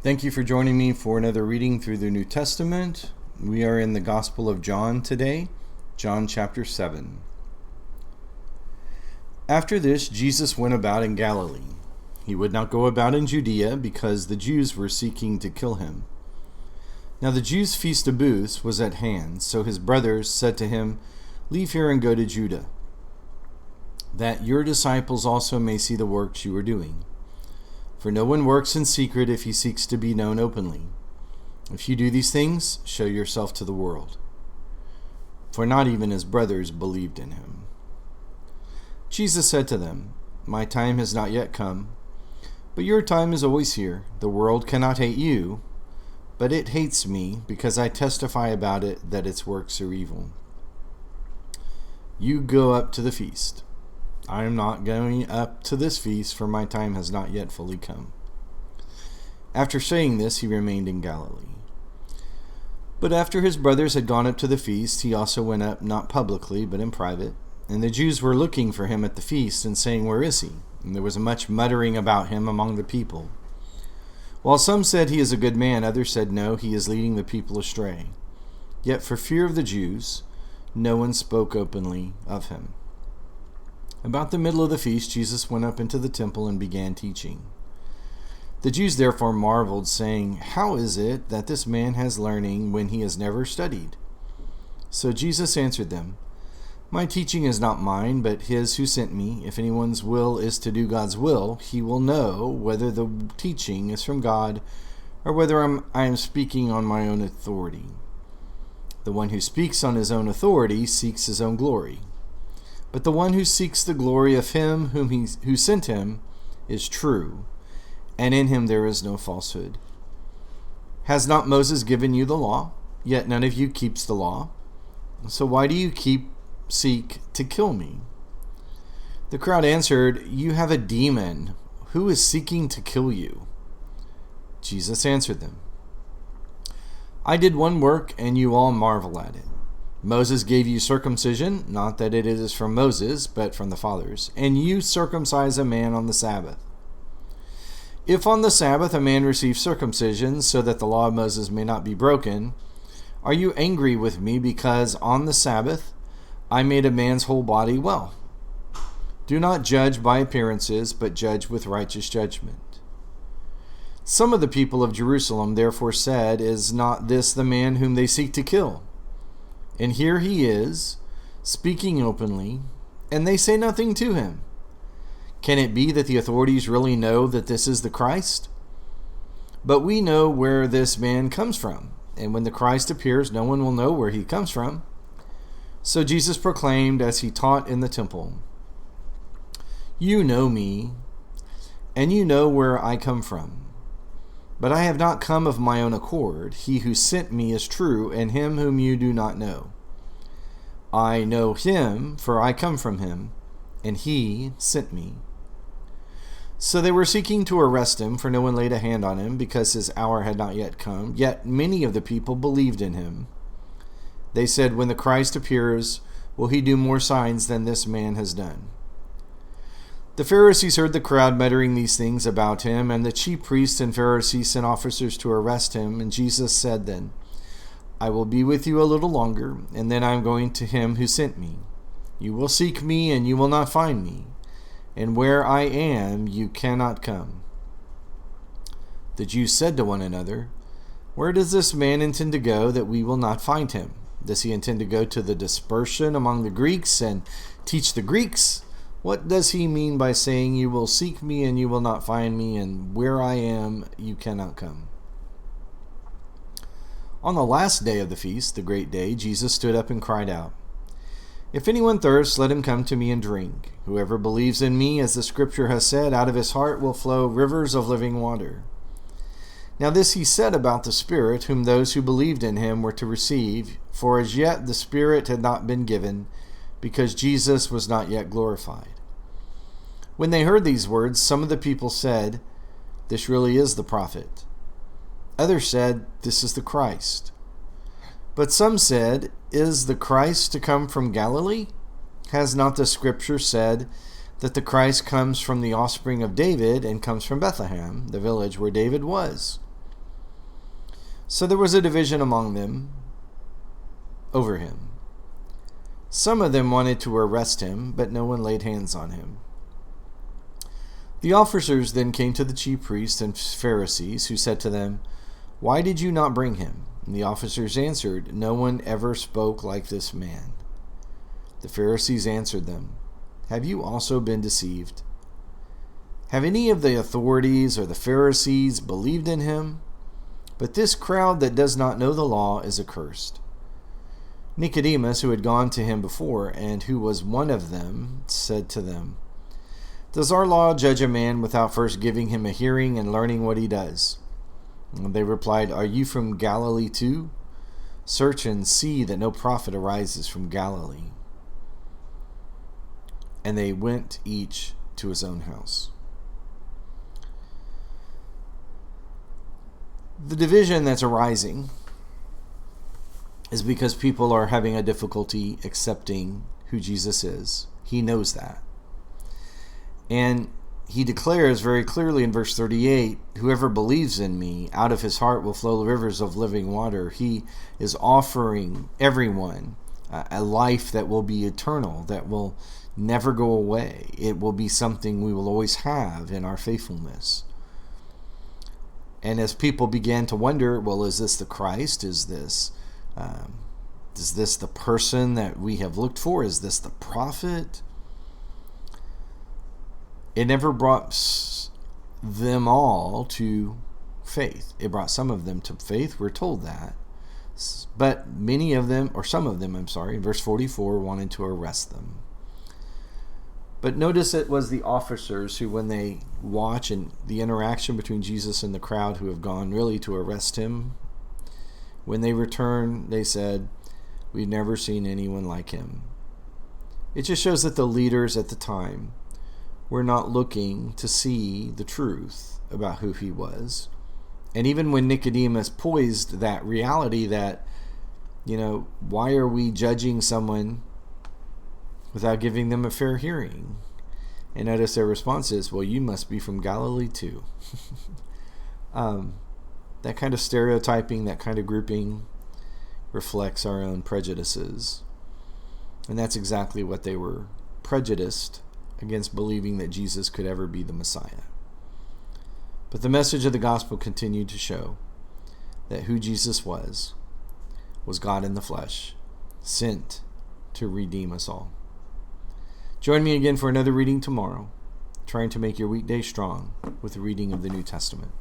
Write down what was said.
Thank you for joining me for another reading through the New Testament. We are in the Gospel of John today, John chapter 7. After this, Jesus went about in Galilee. He would not go about in Judea because the Jews were seeking to kill him. Now the Jews' feast of booths was at hand, so his brothers said to him, "Leave here and go to Judah, that your disciples also may see the works you are doing. For no one works in secret if he seeks to be known openly. If you do these things, show yourself to the world." For not even his brothers believed in him. Jesus said to them, "My time has not yet come, but your time is always here. The world cannot hate you, but it hates me because I testify about it that its works are evil. You go up to the feast. I am not going up to this feast, for my time has not yet fully come." After saying this, he remained in Galilee. But after his brothers had gone up to the feast, he also went up, not publicly, but in private. And the Jews were looking for him at the feast and saying, "Where is he?" And there was much muttering about him among the people. While some said, "He is a good man," others said, "No, he is leading the people astray." Yet for fear of the Jews, no one spoke openly of him. About the middle of the feast, Jesus went up into the temple and began teaching. The Jews therefore marveled, saying, "How is it that this man has learning when he has never studied?" So Jesus answered them, "My teaching is not mine, but his who sent me. If anyone's will is to do God's will, he will know whether the teaching is from God or whether I am speaking on my own authority. The one who speaks on his own authority seeks his own glory. But the one who seeks the glory of him who sent him is true, and in him there is no falsehood. Has not Moses given you the law? Yet none of you keeps the law. So why do you seek to kill me?" The crowd answered, "You have a demon. Who is seeking to kill you?" Jesus answered them, "I did one work, and you all marvel at it. Moses gave you circumcision, not that it is from Moses, but from the fathers, and you circumcise a man on the Sabbath. If on the Sabbath a man receives circumcision, so that the law of Moses may not be broken, are you angry with me because on the Sabbath I made a man's whole body well? Do not judge by appearances, but judge with righteous judgment." Some of the people of Jerusalem therefore said, "Is not this the man whom they seek to kill? And here he is, speaking openly, and they say nothing to him. Can it be that the authorities really know that this is the Christ? But we know where this man comes from, and when the Christ appears, no one will know where he comes from." So Jesus proclaimed as he taught in the temple, "You know me, and you know where I come from. But I have not come of my own accord. He who sent me is true, and him whom you do not know. I know him, for I come from him, and he sent me." So they were seeking to arrest him, for no one laid a hand on him, because his hour had not yet come. Yet many of the people believed in him. They said, "When the Christ appears, will he do more signs than this man has done?" The Pharisees heard the crowd muttering these things about him, and the chief priests and Pharisees sent officers to arrest him. And Jesus said then, "I will be with you a little longer, and then I am going to him who sent me. You will seek me, and you will not find me. And where I am, you cannot come." The Jews said to one another, "Where does this man intend to go that we will not find him? Does he intend to go to the dispersion among the Greeks and teach the Greeks? What does he mean by saying, 'You will seek me and you will not find me, and where I am you cannot come'?" On the last day of the feast, the great day, Jesus stood up and cried out, "If anyone thirsts, let him come to me and drink. Whoever believes in me, as the scripture has said, out of his heart will flow rivers of living water." Now this he said about the Spirit, whom those who believed in him were to receive, for as yet the Spirit had not been given, because Jesus was not yet glorified. When they heard these words, some of the people said, "This really is the prophet." Others said, "This is the Christ." But some said, "Is the Christ to come from Galilee? Has not the scripture said that the Christ comes from the offspring of David and comes from Bethlehem, the village where David was?" So there was a division among them over him. Some of them wanted to arrest him, but no one laid hands on him. The officers then came to the chief priests and Pharisees, who said to them, "Why did you not bring him?" And the officers answered, "No one ever spoke like this man." The Pharisees answered them, "Have you also been deceived? Have any of the authorities or the Pharisees believed in him? But this crowd that does not know the law is accursed." Nicodemus, who had gone to him before, and who was one of them, said to them, "Does our law judge a man without first giving him a hearing and learning what he does?" And they replied, "Are you from Galilee too? Search and see that no prophet arises from Galilee." And they went each to his own house. The division that's arising is because people are having a difficulty accepting who Jesus is. He knows that. And he declares very clearly in verse 38, "Whoever believes in me, out of his heart will flow rivers of living water." He is offering everyone a life that will be eternal, that will never go away. It will be something we will always have in our faithfulness. And as people began to wonder, well, is this the Christ? Is this the person that we have looked for? Is this the prophet? It never brought them all to faith. It brought some of them to faith. We're told that. But many of them, or some of them, in verse 44, wanted to arrest them. But notice it was the officers who, when they watch and the interaction between Jesus and the crowd who have gone really to arrest him, when they return, they said, "We've never seen anyone like him." It just shows that the leaders at the time were not looking to see the truth about who he was. And even when Nicodemus poised that reality that, why are we judging someone without giving them a fair hearing? And notice their response is, "Well, you must be from Galilee too." That kind of stereotyping, that kind of grouping reflects our own prejudices. And that's exactly what they were prejudiced against, believing that Jesus could ever be the Messiah. But the message of the gospel continued to show that who Jesus was God in the flesh, sent to redeem us all. Join me again for another reading tomorrow, trying to make your weekday strong with the reading of the New Testament.